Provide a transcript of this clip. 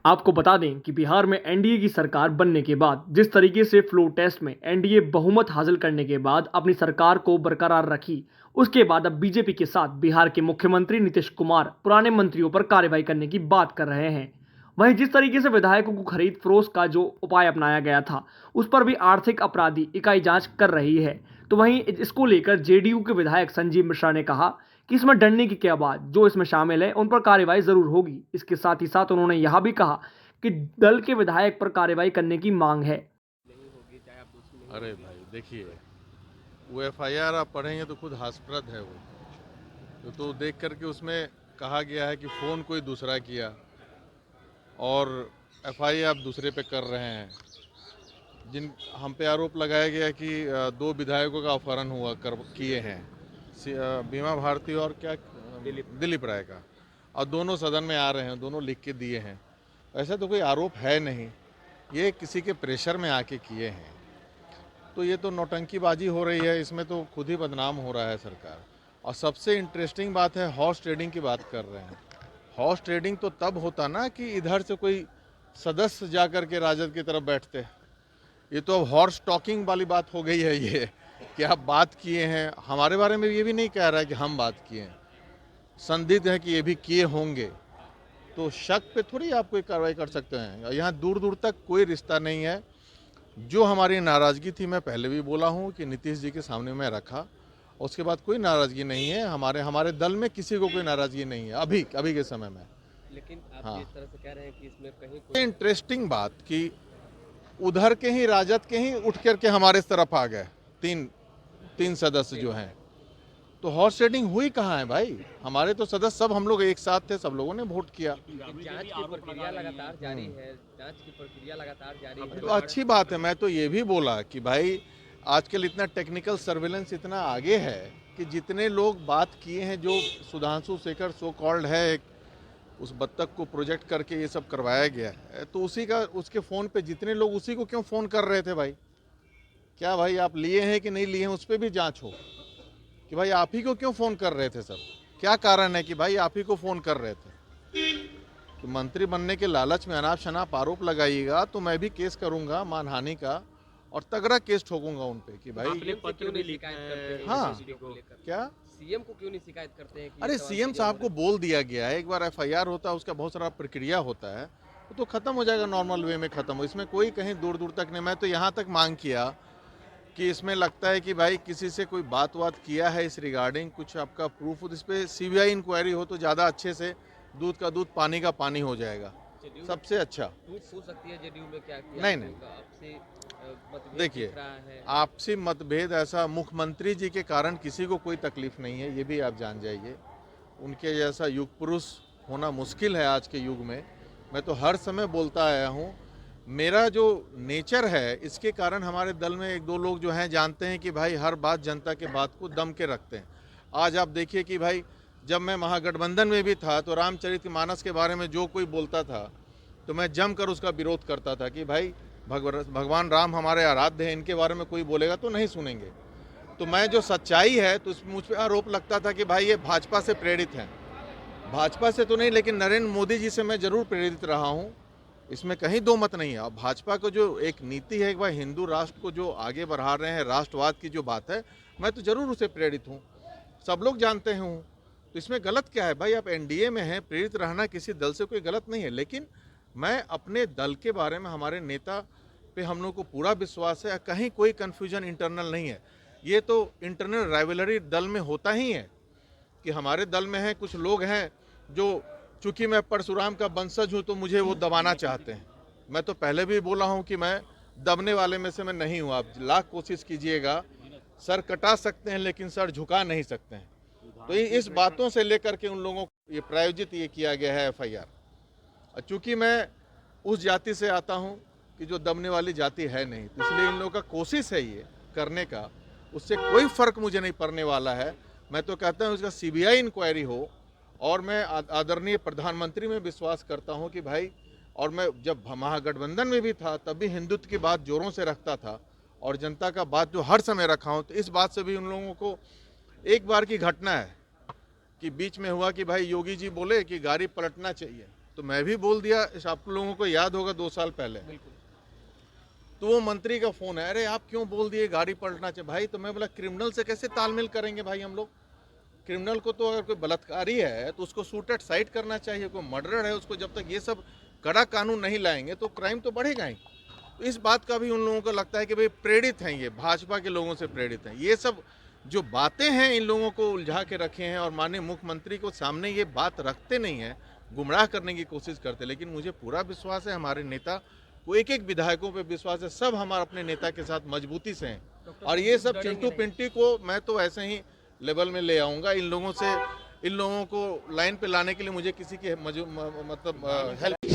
आपको बता दें कि बिहार में एनडीए की सरकार बनने के बाद जिस तरीके से फ्लो टेस्ट में एनडीए बहुमत हासिल करने के बाद अपनी सरकार को बरकरार रखी, उसके बाद अब बीजेपी के साथ बिहार के मुख्यमंत्री नीतीश कुमार पुराने मंत्रियों पर कार्रवाई करने की बात कर रहे हैं। वहीं जिस तरीके से विधायकों को खरीद फरोख्त का जो उपाय अपनाया गया था, उस पर भी आर्थिक अपराधी इकाई जांच कर रही है। तो वहीं इसको लेकर जेडीयू के विधायक संजीव मिश्रा ने कहा कि इसमें डरने की क्या बात, जो इसमें शामिल है उन पर कार्रवाई जरूर होगी। इसके साथ ही साथ उन्होंने यह भी कहा कि दल के विधायक पर कार्रवाई करने की मांग है। अरे भाई देखिए, वो एफआईआर आप पढ़ेंगे तो खुद हास्यप्रद है वो। तो देख करके उसमें कहा गया है कि फ़ोन कोई दूसरा किया और एफआईआर आप दूसरे पे कर रहे हैं। जिन हम पे आरोप लगाया गया कि दो विधायकों का अपहरण हुआ किए हैं, बीमा भारती और क्या दिलीप राय का, और दोनों सदन में आ रहे हैं, दोनों लिख के दिए हैं। ऐसा तो कोई आरोप है नहीं, ये किसी के प्रेशर में आके किए हैं। तो ये तो नौटंकीबाजी हो रही है, इसमें तो खुद ही बदनाम हो रहा है सरकार। और सबसे इंटरेस्टिंग बात है, हॉर्स ट्रेडिंग की बात कर रहे हैं। हॉर्स ट्रेडिंग तो तब होता ना कि इधर से कोई सदस्य जा कर के राजद की तरफ बैठते। ये तो अब हॉर्स टॉकिंग वाली बात हो गई है ये, कि आप बात किए हैं। हमारे बारे में ये भी नहीं कह रहा है कि हम बात किए हैं, संदिग्ध है कि ये भी किए होंगे। तो शक पे थोड़ी आप कोई कार्रवाई कर सकते हैं। यहाँ दूर दूर तक कोई रिश्ता नहीं है। जो हमारी नाराज़गी थी, मैं पहले भी बोला हूँ कि नीतीश जी के सामने मैं रखा, उसके बाद कोई नाराज़गी नहीं है। हमारे दल में किसी को कोई नाराज़गी नहीं है अभी के समय में। लेकिन आप हाँ, जिस तरह से कह रहे हैं कि इसमें कहीं कोई इंटरेस्टिंग बात कि उधर के ही राजद के ही उठ करके हमारे तरफ आ गए तीन सदस्य जो हैं। तो हॉर्स ट्रेडिंग हुई कहाँ है भाई? हमारे तो सदस्य सब हम लोग एक साथ थे, सब लोगों ने वोट किया। जांच की प्रक्रिया लगातार जारी है, जांच की प्रक्रिया लगातार जारी है। तो अच्छी बात है। मैं तो ये भी बोला कि भाई आजकल इतना टेक्निकल सर्विलेंस इतना आगे है कि जितने लोग बात किए हैं, जो सुधांशु शेखर सो कॉल्ड है, एक उस बत्तख को प्रोजेक्ट करके ये सब करवाया गया है, तो उसके फ़ोन पे जितने लोग, उसी को क्यों फ़ोन कर रहे थे भाई? क्या भाई आप लिए हैं कि नहीं लिए हैं, उस पर भी जांच हो कि भाई आप ही को क्यों फ़ोन कर रहे थे सब? क्या कारण है कि भाई आप ही को फ़ोन कर रहे थे? तो मंत्री बनने के लालच में अनाप शनाप आरोप लगाइएगा तो मैं भी केस करूंगा मानहानि का, और तगड़ा केस ठोकूंगा उन पे कि भाई आपने पत्र भी लिखा है। हाँ, क्या सीएम को क्यों नहीं शिकायत करते हैं कि अरे सीएम साहब को बोल दिया गया है, एक बार एफआईआर होता है उसका बहुत सारा प्रक्रिया होता है, तो खत्म हो जाएगा, नॉर्मल वे में खत्म हो। इसमें कोई कहीं दूर दूर तक नहीं। मैं तो यहाँ तक मांग किया कि इसमें लगता है कि भाई किसी से कोई बात किया है इस रिगार्डिंग, कुछ आपका प्रूफ, इस पर सीबीआई इंक्वायरी हो तो ज़्यादा अच्छे से, दूध का दूध पानी का पानी हो जाएगा, सबसे अच्छा। टूट फूट सकती है जेडीयू में, क्या नहीं आपसे मतभेद देखिए, दिख रहा है? आपसी मतभेद ऐसा मुख्यमंत्री जी के कारण किसी को कोई तकलीफ नहीं है, ये भी आप जान जाइए। उनके जैसा युग पुरुष होना मुश्किल है आज के युग में। मैं तो हर समय बोलता आया हूँ, मेरा जो नेचर है इसके कारण हमारे दल में एक दो लोग जो हैं जानते हैं कि भाई हर बात जनता के बात को दम के रखते हैं। आज आप देखिए कि भाई जब मैं महागठबंधन में भी था तो रामचरितमानस के बारे में जो कोई बोलता था तो मैं जमकर उसका विरोध करता था कि भाई भगवान राम हमारे आराध्य हैं, इनके बारे में कोई बोलेगा तो नहीं सुनेंगे। तो मैं जो सच्चाई है तो मुझ पर आरोप लगता था कि भाई ये भाजपा से प्रेरित हैं। भाजपा से तो नहीं, लेकिन नरेंद्र मोदी जी से मैं जरूर प्रेरित रहा हूँ, इसमें कहीं दो मत नहीं है। अब भाजपा को जो एक नीति है, एक बार हिंदू राष्ट्र को जो आगे बढ़ा रहे हैं, राष्ट्रवाद की जो बात है, मैं तो जरूर उसे प्रेरित हूँ, सब लोग जानते हैं हूँ। तो इसमें गलत क्या है भाई? आप एनडीए में हैं, प्रेरित रहना किसी दल से कोई गलत नहीं है। लेकिन मैं अपने दल के बारे में, हमारे नेता पे हम लोग को पूरा विश्वास है, कहीं कोई कन्फ्यूजन इंटरनल नहीं है। ये तो इंटरनल राइवलरी दल में होता ही है कि हमारे दल में है कुछ लोग हैं जो, चूंकि मैं परशुराम का वंशज हूँ तो मुझे वो दबाना चाहते हैं। मैं तो पहले भी बोला हूँ कि मैं दबने वाले में से मैं नहीं हूँ। आप लाख कोशिश कीजिएगा, सर कटा सकते हैं लेकिन सर झुका नहीं सकते हैं। तो इस बातों से लेकर के उन लोगों को ये प्रायोजित ये किया गया है एफआईआर। चूँकि मैं उस जाति से आता हूँ कि जो दबने वाली जाति है नहीं, तो इसलिए इन लोगों का कोशिश है ये करने का, उससे कोई फ़र्क मुझे नहीं पड़ने वाला है। मैं तो कहता हूँ इसका सीबीआई इंक्वायरी हो, और मैं आदरणीय प्रधानमंत्री में विश्वास करता हूँ कि भाई, और मैं जब महागठबंधन में भी था तब भी हिंदुत्व की बात जोरों से रखता था और जनता का बात जो हर समय रखा हूँ। तो इस बात से भी उन लोगों को, एक बार की घटना है कि बीच में हुआ कि भाई योगी जी बोले कि गाड़ी पलटना चाहिए, तो तो मैं भी बोल दिया, आप लोगों को याद होगा 2 साल पहले, तो वो मंत्री का फोन है, अरे आप क्यों बोल दिए गाड़ी पलटना चाहिए भाई। तो मैं बोला क्रिमिनल से कैसे तालमेल करेंगे भाई हम लोग। क्रिमिनल को तो अगर कोई बलात्कारी है तो उसको शूट एट साइट करना चाहिए, कोई मर्डर है उसको, जब तक ये सब कड़ा कानून नहीं लाएंगे तो क्राइम तो बढ़ेगा ही। तो इस बात का भी उन लोगों को लगता है कि भाई प्रेरित हैं, ये भाजपा के लोगों से प्रेरित हैं। ये सब जो बातें हैं इन लोगों को उलझा के रखे हैं और माननीय मुख्यमंत्री को सामने ये बात रखते नहीं है, गुमराह करने की कोशिश करते। लेकिन मुझे पूरा विश्वास है, हमारे नेता को, एक एक विधायकों पे विश्वास है, सब हमारे अपने नेता के साथ मजबूती से हैं। और ये सब चिंटू पिंटी को मैं तो ऐसे ही लेवल में ले आऊँगा। इन लोगों को लाइन पे लाने के लिए मुझे किसी की मतलब हेल्प